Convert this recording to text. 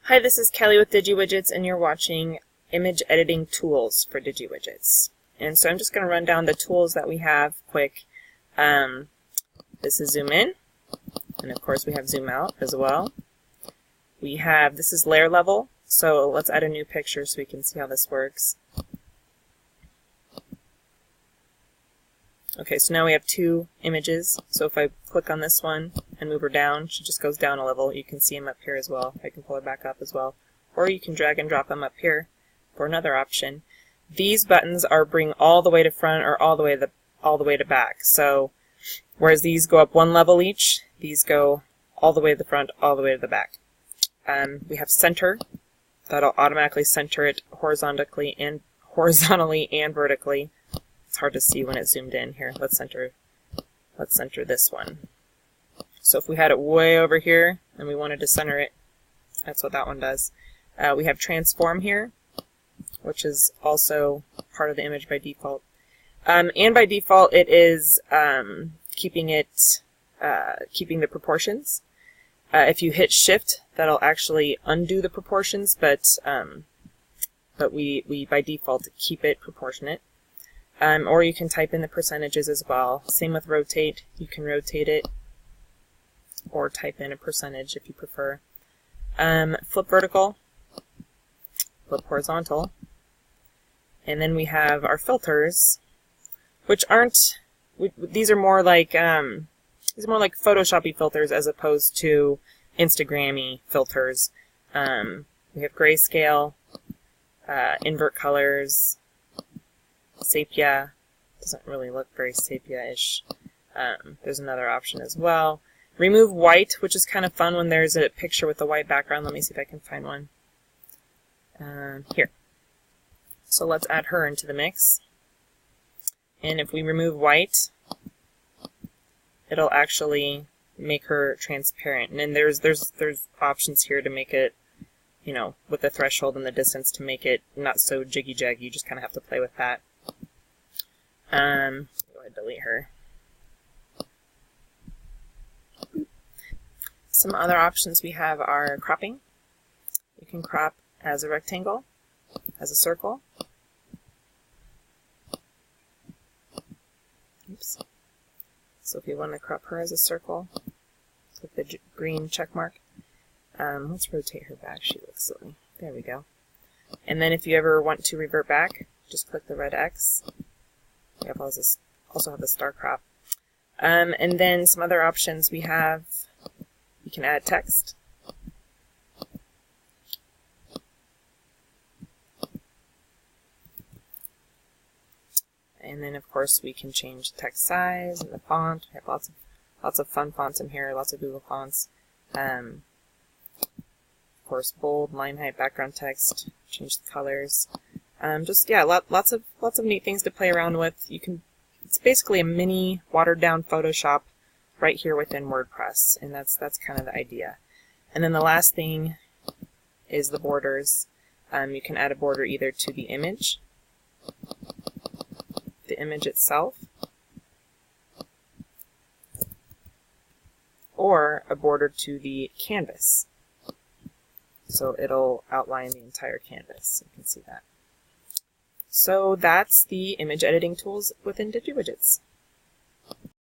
Hi, this is Kelly with DigiWidgets, and you're watching Image Editing Tools for DigiWidgets. And so I'm just going to run down the tools that we have quick. This is Zoom In, and of course we have Zoom Out as well. This is Layer Level, so let's add a new picture so we can see how this works. Okay, so now we have two images, so if I click on this one and move her down, she just goes down a level. You can see them up here as well. I can pull her back up as well. Or you can drag and drop them up here for another option. These buttons are bring all the way to front or all the way to back. So whereas these go up one level each, these go all the way to the front, all the way to the back. We have center. That'll automatically center it horizontally and vertically. It's hard to see when it's zoomed in here. Let's center this one. So if we had it way over here and we wanted to center it, that's what that one does. We have transform here, which is also part of the image by default. And by default it is keeping the proportions. If you hit shift, that'll actually undo the proportions, but we by default keep it proportionate. Or you can type in the percentages as well. Same with rotate. You can rotate it or type in a percentage if you prefer. Flip vertical, flip horizontal, and then we have our filters, which aren't. These are more like Photoshoppy filters as opposed to Instagram-y filters. We have grayscale, invert colors. Sepia doesn't really look very sepia-ish. There's another option as well. Remove white, which is kind of fun when there's a picture with a white background. Let me see if I can find one. Here. So let's add her into the mix. And if we remove white, it'll actually make her transparent. And then there's options here to make it, you know, with the threshold and the distance to make it not so jiggy-jaggy. You just kind of have to play with that. Go ahead and delete her. Some other options we have are cropping. You can crop as a rectangle, as a circle. Oops. So if you want to crop her as a circle, click the green check mark. Let's rotate her back. She looks silly. There we go. And then if you ever want to revert back, just click the red X. We have also have the star crop. And then some other options we have, you can add text. And then of course we can change text size and the font. We have lots of fun fonts in here, lots of Google fonts. Of course bold, line height, background text, change the colors. Lots of neat things to play around with. It's basically a mini watered down Photoshop right here within WordPress, and that's kind of the idea. And then the last thing is the borders. You can add a border either to the image itself, or a border to the canvas. So it'll outline the entire canvas. You can see that. So that's the image editing tools within DigiWidgets.